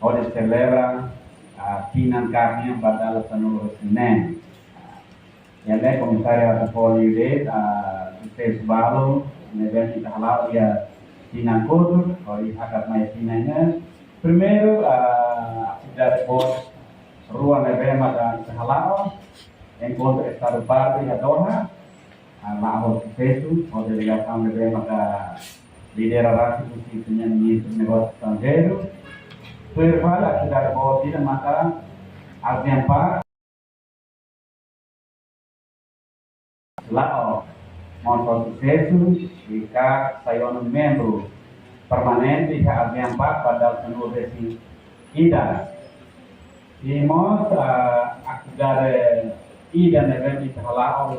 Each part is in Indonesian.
onde celebra a Finan Carne Badala Sanur Sinen. Yang komisaria da Polide, Stes Balo, Neventi Tahalau, ia Finan Kodur, oleh Hakat Maya Finanya. Primeiro, a cidade Bos, Rua Nevema da Tahalau, encontro Estado Parte e a Doha, a Laos Fesu, a delegação Nevema da liderança do Ministro dos Negócios Estrangeiros. Pervale a cidade Bos, tidak maka Aziampa, Laos, Monson Sucesso, e cá saiu um membro permanente que Aziampa pada seluruh desi Ida. E nós, a cidade Ida Neventi Tahalau,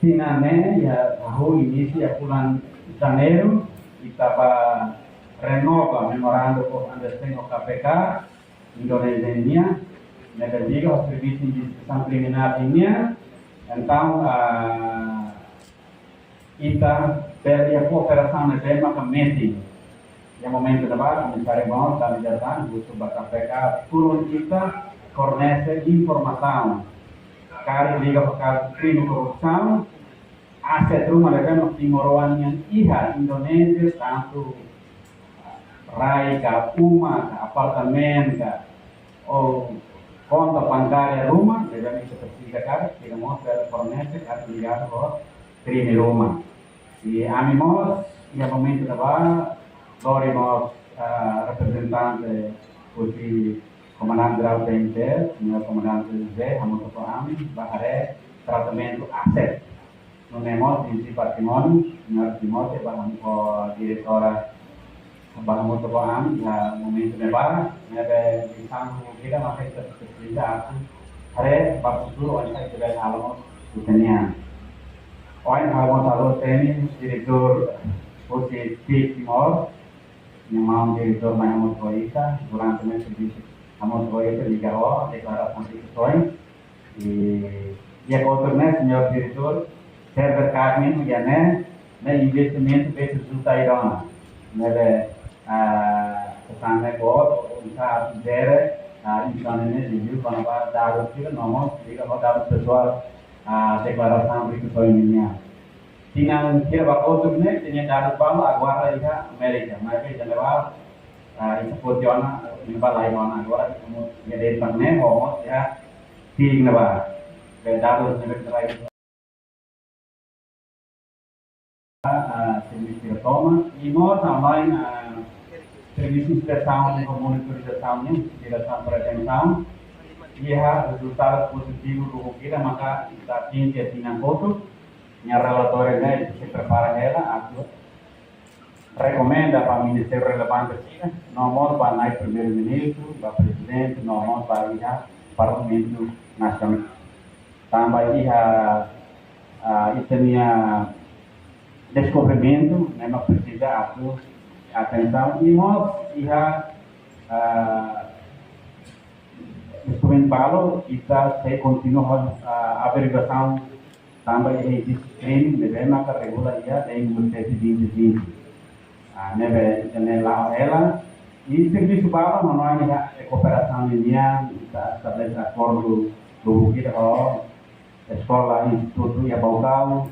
Sinane, tahu início a bulan Janeiro, estava renova memorando of understanding of KPK Indonesia, negara o serviço de investigação criminal ini, então kita perde a cooperação na tema com meeting. Yang momento depan mencari bawah kami datang butuh KPK turun kita fornece informação kari liga pakal crime korupsi aset rumah mereka timoroan yang iha Indonesia tanto rai ka uma apartemen ka o konta bancária rumah mereka bisa tersikat tidak mau fornece kari liga ko crime rumah e amimos yang momento depan Dorimos representante Puti Comandante Geral PNT, Senhor Comandante José Hamilton Ami, Bahare, tratamento aset. No nemos di patrimônio, Senhor Timóteo, Bahamo Diretora Hamilton Ami, ya momento nebara, nebe bisang kita masih tersedia. Hare, Bakusuru, Oinsa Jebel Alamos, Utenian. Oin Alamos Alamos Teni, Direktur Puti Timor, yang mau direktur Mahmud Roisa durante o serviço Mahmud Roisa ligou a declaração de questões e a outra senhor diretor Herbert Carmen Yané na investimento desse resultado irona nele pesan negócio usaha dere insanene review para dar o tiro nomos liga para pessoal a declaração de questões minha Tinang kira bakal tuh tinang darat bang agora iha Amerika, mereka jangan itu putiona ini balai mana agora kamu jadi pangne homos ya ting naba darat sebagai terakhir servisi retoma imo tambah servisi spesial komunitasnya dilakukan perhatian ia resultat positif untuk kita maka kita tinggi tinang foto minha relatora se prepara ela, recomenda para o Ministério Relevante China, normal para o Primeiro-Ministro, para o Presidente, normal para o Parlamento Nacional. Também isso é descobrimento, não precisa atenção, e nós descobrimento balo, kita se continua a averiguação também existe crime, devemos regular já em 2020. Neve janela ela e serviço bala não é cooperação linear, estabelece acordo do que a escola instituto e a Baugal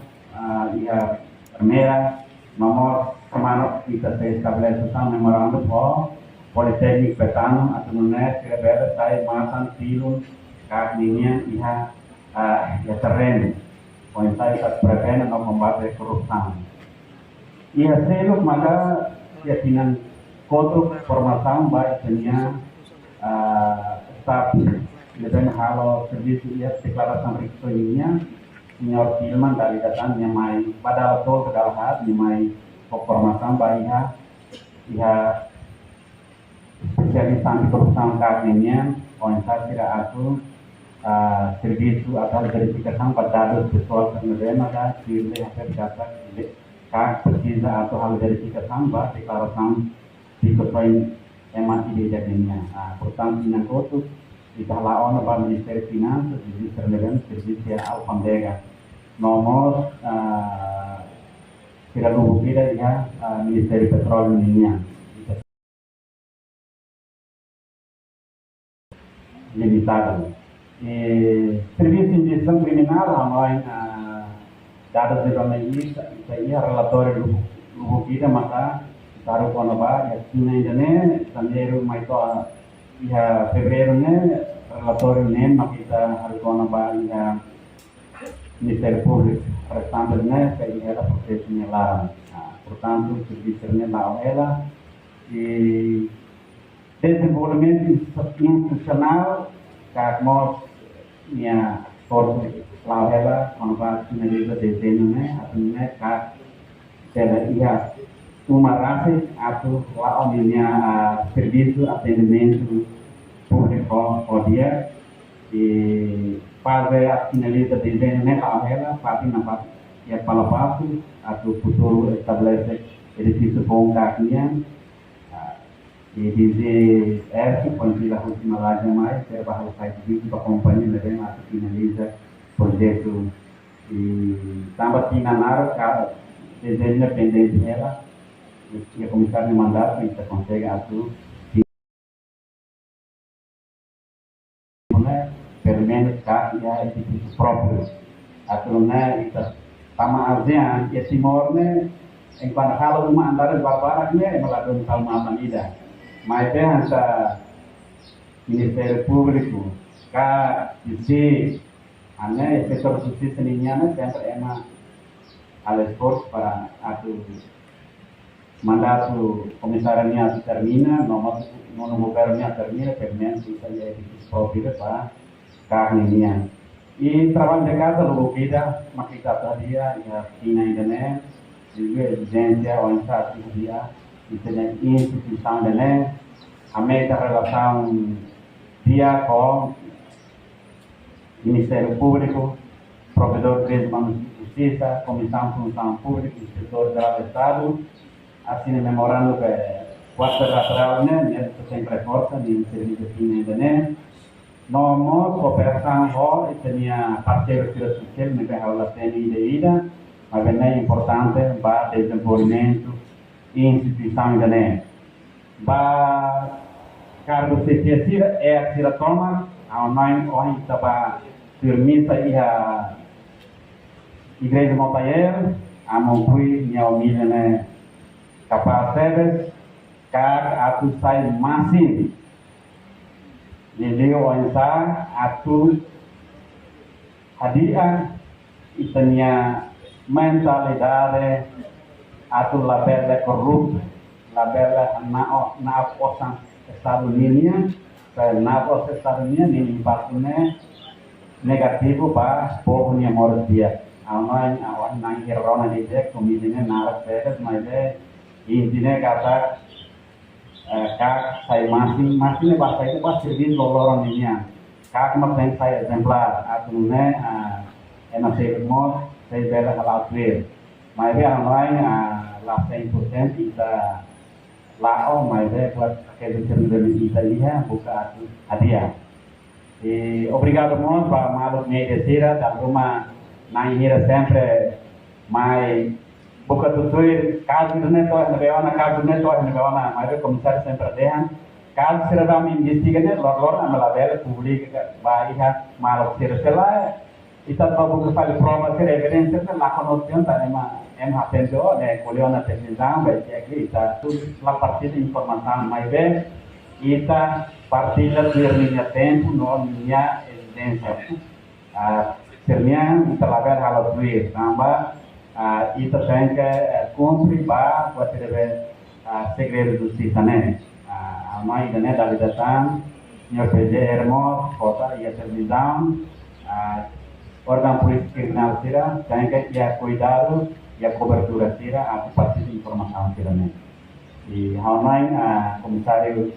e a primeira nomor kemana kita estabelece um memorandum for Politeknik Petano atau nunes kira-kira saya masan pilun kakninya iha ya terreno Pointai tak preven atau membatasi korupsi. Ia seluk maka keyakinan kotor permasalahan baik dunia staf dengan halo servisi ia deklarasi risikonya senior filman dari datang nyamai pada waktu kedalahan nyamai permasalahan baiknya ia spesialis anti korupsi kakninya pointai tidak aku serviço atau verificação para dados pessoais também maka dile hasil data kak precisa atau hal verificação ba declaração de questões MATI jadinya portanto na foto kita lawan para Ministério Finanças Ministério Legal Serviço Alfândega nomor tidak lupa kita ya Ministério Petróleo Minyak limitado. E serviço de investigação criminal, nós dados de jornalista, isso aí é relatório do Bukida, mas taruh ko na ba, China ainda janeiro, mais fevereiro, relatório makita taruh ko na ba, Ministério Público, portanto, que ela proteção lá, portanto, serviço lá ela e desenvolvimento institucional, que nós minha força lá ela, quando vai finalizar desenho, que ela ia uma raça atau lá minha serviço atendimento público ao dia e fazer a finalização de desenho lá ela, para na e a palavra atau futuro estabelece edifício bom cartinha e dizer essa quando a última lá mais é para o site vídeo para a companhia também a finaliza projeto e também na área desenho independente ela e a começar a mandar e se consegue a tu pelo menos cá já edifício próprio a tu isso sama ASEAN e Timor enquanto kalau uma andar de barbarak melakukan sama manida mas essa Ministério Público cá dice setor justiça niña sempre é al esforço para atu mandato comissário termina no governo termina pelo menos isso é próprio para carne minha e trabalho de casa logo kita makita dia ya China ainda exigência ou instância dia isso é instituição ainda a meta relação dia com Ministério Público provedor de justiça comissão função pública inspetor geral do Estado assim memorando que quatro lateral sempre força de serviço China ainda nós cooperação tinha parceiro social na relação ideida mas é importante para desenvolvimento e instituição ainda para cargo CCC é a tira toma a nós hoje estava permita a igreja Montayer a mongui minha humilha capaz service car atu sai masih Leleo Onsa atu hadiah itania mentalidade atu labela corrupto labela na osan Estados Unidos na osan Estados Unidos ini impactnya negativo para povo nia moros dia awan nang hirona dia komisinya narak peres mas intinya kata kak saya masih bahasa itu pas serviço loloran ini kak mungkin saya exemplar atau enak sermos saya bela halal clear mas dia online lá 100% kita lao mas dia buat kebijakan dari Italia buka hadiah obrigado muito para malu media sira dan rumah nang hira sempre mas buka tutur caso não é nebeona caso não é nebeona mas o comissário sempre deixa caso será da minha investigação lor na labela pública vai malu sira sela isso para buka faz prova ser evidência na conotação tá atendeu colheu televisão vai aqui está tudo lá parte de informação mais bem kita partilha minha tempo no minha evidência sebenarnya kita label hal itu tambah itu saya ke cumprir para buat segredo justiça a mãe da neta ali datang senhor PJ Hermos kota ia televisão órgão político criminal sira saya ke ia cuidado ia cobertura sira a partir de informação sira e a mãe comissário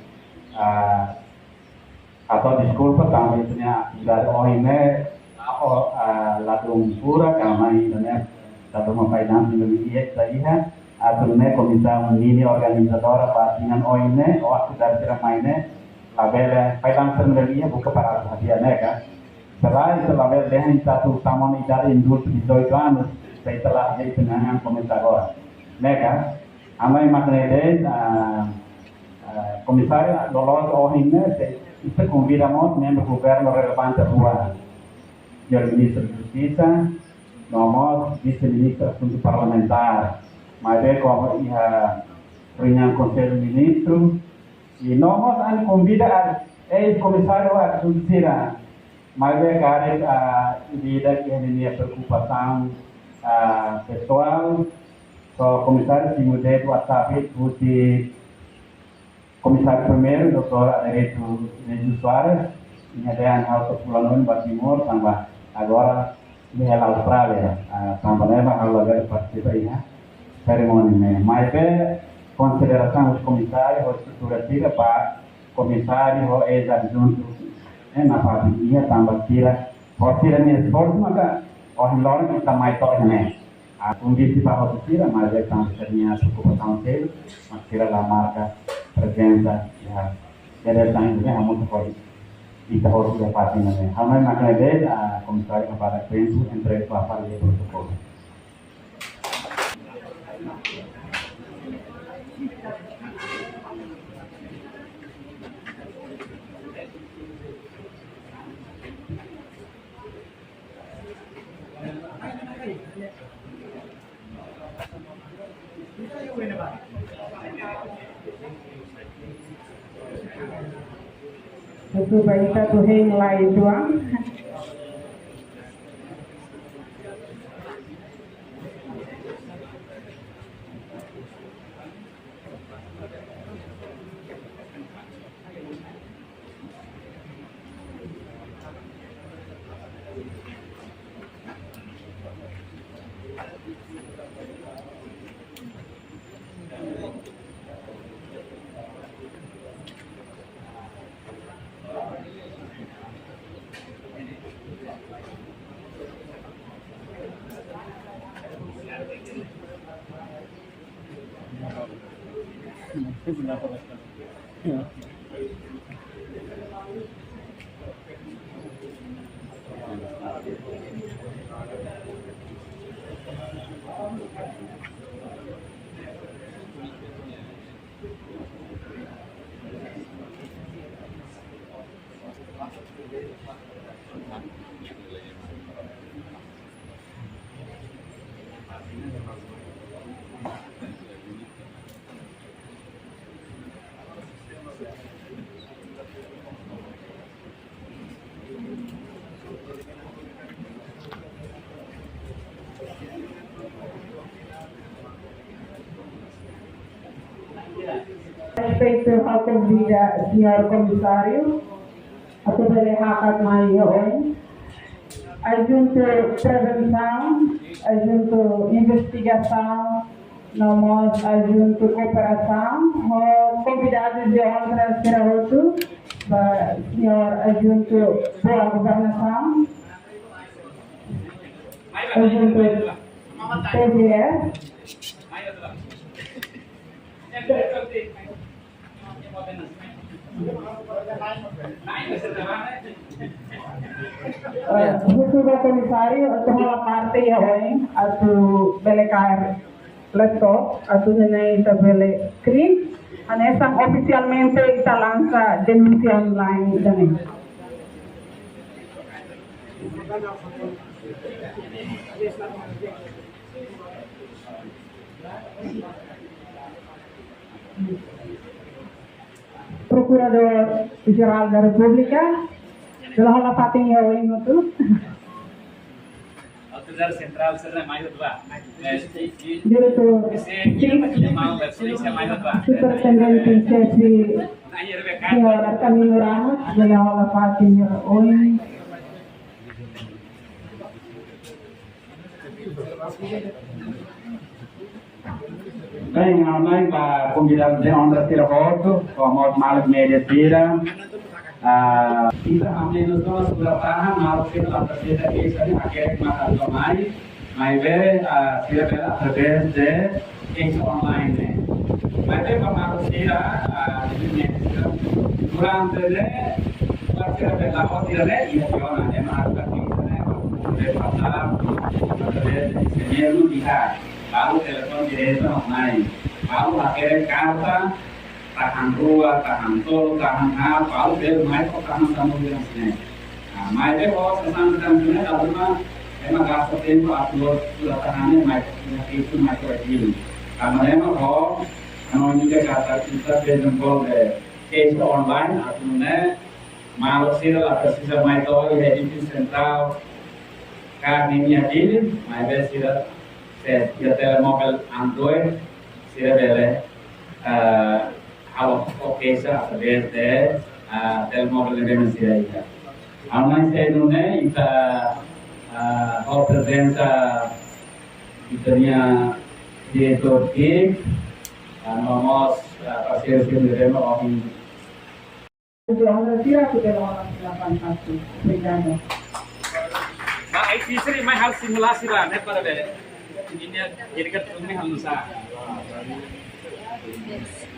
atau desculpa kami punya dari OIME ladung pura kami ini satu memfaidam Indonesia saya atau komisa mini organizadora dengan OIME waktu dari mainnya label faidam sendiri buka para hadiah kan setelah itu label dengan satu taman dari industri itu kan setelah jadi penanganan komisaris kan amai maknanya komisaris lolos OIME Isso convidamos membros do governo relevante rua, o ministro de Justiça, nós, vice-ministro de Assuntos Parlamentares, mas é como a reunião do Conselho de Ministros, e nós convidamos ex-comissário a discutir, mas é que a vida que é minha preocupação pessoal, o comissário se mudou do WhatsApp, porque comissário primeiro, doutor Aderito Jesus Soares, tinha ideia de alta fulano em Batimor, também agora dia la Australia, também vai haver participar aí, cerimônia. Mas é consideração dos comissários, a estrutura tira para comissário ou ex-adjunto na parte dia também tira, pode tirar minha esforço, mas o melhor que está mais forte, né? A convite para a tira, mas é também minha preocupação dele, mas tira a marca presença, ya, jadi tanya muito forte. Kita harus dapat ini. Hal lain makna deh, komisaris kepada Prinsu entre pelapar di protokol. Itu baita tuhe mulai doang. Respeito ao convida, senhor comissário, a Hakat Maior, adjunto prevenção, adjunto investigação, nós adjunto cooperação, convidados de honra será outro, senhor adjunto boa governação, adjunto PGS, Sudah komisario atau malah partai ya weng atau belekar laptop atau nenai tabele screen anesang oficialmente kita lanza denuncia online dani. Procurador-Geral da República telah halapating yaw itu. Autoridade Central será mais atual. Diretor Superintendente Sesi Senhor Camilo Ramos telah halapating yaw. Bem, online para convidar de onda tira foto, como malas média tira. Kita ambil itu seberapa harus kita berbeda biasanya akhirnya mata online, mais tira através de online. Mas é para harus tira durante para tira pela foto tira e funciona, é mais para passar através de dinheiro ligar. Lalu telepon direto online, lalu akhirnya kata tahan rua, tahan tol, tahan apa, lalu mai kok tahan kamu yang sini. Nah, mai deh kalau sesan sini lalu mah emang gas tempo upload sudah tahannya mai itu mai ini. Karena emang kok anu juga kata kita jempol deh. Case online atau mana malu sih lah tersisa mai tahu ya di sentral karninya ini mai besira saya telemobile Android sira bele kalau oke sah sebenarnya telemobile dengan sira ya. Online saya nune kita presença italiana diretor que nós parceiros que devemos ouvir. Obrigada. Nah, IT seri mai hal simulasi lah, net pada deh. Ini jadi kan ini hal nusa.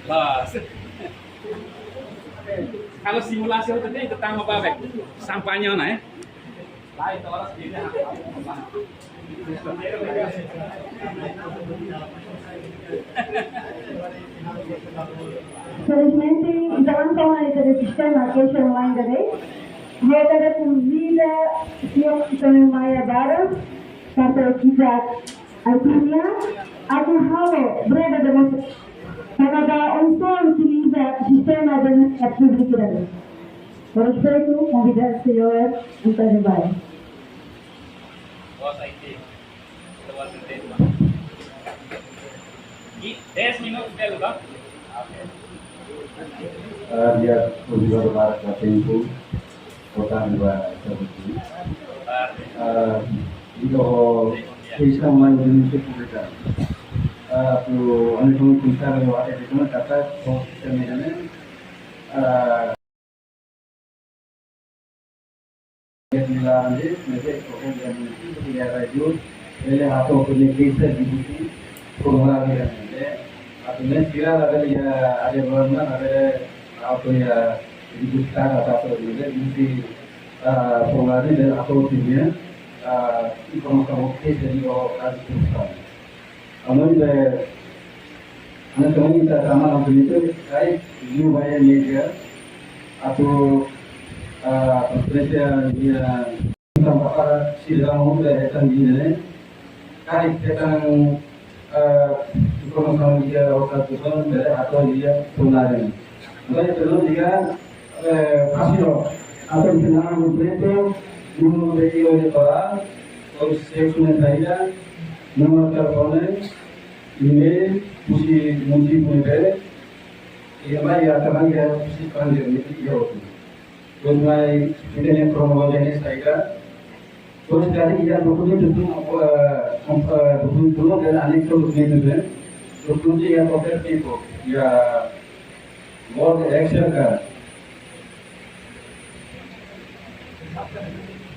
Lah. Kalau simulasi itu tadi kita tambah babek sampahnya nah. Lain orang sendiri. Felizmente, estavam falando do sistema que é online dele. Agora com vida, se eu também vai agora, para kita akhirnya aku halo berada dalam pada unsur utiliza sistema dan aktivitas dele. Por respeito, convidar o senhor Antônio Baia. Bos IT. Luar biasa. 10 minutos dele, tá? Dia berjual barat tempo kota dua seperti itu bisa mulai Indonesia publika tu ane tu kita lewat itu kata sistemnya dilarang deh mereka kemudian itu dia radio ele atau punya kisah di buku kurang lagi artinya kira ada berapa ada apa ya dibuka atau juga di pengaruh dan atau timnya informasi dari orang itu. Amun anak teman kita sama langsung itu kayak new media media atau presiden dia tanpa sidang umum dari tanggine kayak tentang informasi dia orang itu dari atau dia pengaruh. Maka itu dia kasih atau kenal itu nomor radio di bawah, terus seksyen saya, nomor telepon, email, musi punya, ya teman ya musi panggil itu ya itu. Terus mai internet promosi saya, terus dari dia dokumen itu dan anek dokumen itu, dokumen ya pakai itu, ya Word Excel का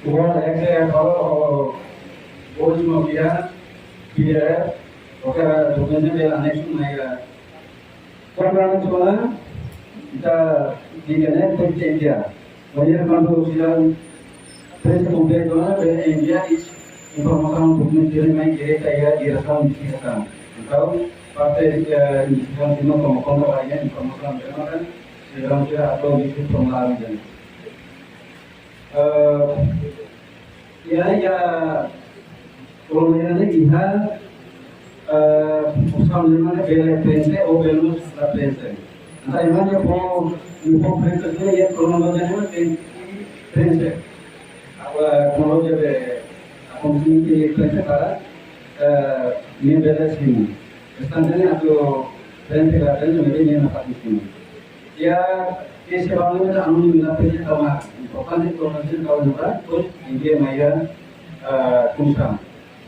Word Excel kalau Word में किया PDF okay dokumen में आने सुन आएगा कौन रात चला kita dikenal dari India banyak kalau sudah present komplek doang dari India is informasi dokumen kirim kiri saya direkam di sana kalau partai yang semua komunikasi lainnya informasi kan sedang sudah atau di formulir dan ya formulirnya lihat usaha mana bela prensa atau belum sudah prensa nah ini yang mau info prensa ya kronologinya prensa kronologi be komisi prensa para ini bela sini standarnya atau prensa katanya memang apa itu ya ese bangun itu anu minapnya sama bukan itu kronologi kalau juga terus dia maya kumsam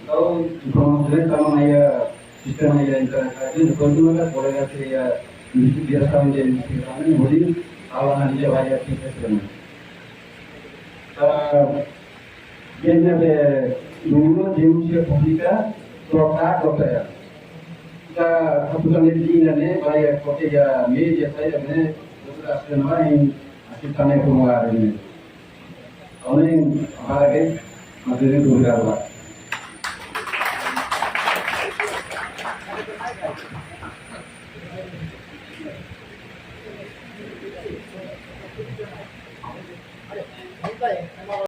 kalau informasi sama maya sistem maya internet itu betul kan boleh ya itu biasa menjadi sistem ini boleh awalan dia bayar sistem ini ada dulu di usia publika dokter kita keputusan ini nih bayar kota ya media saya ini dokter asisten lain asistennya pengeluaran ini ini apa masih itu berapa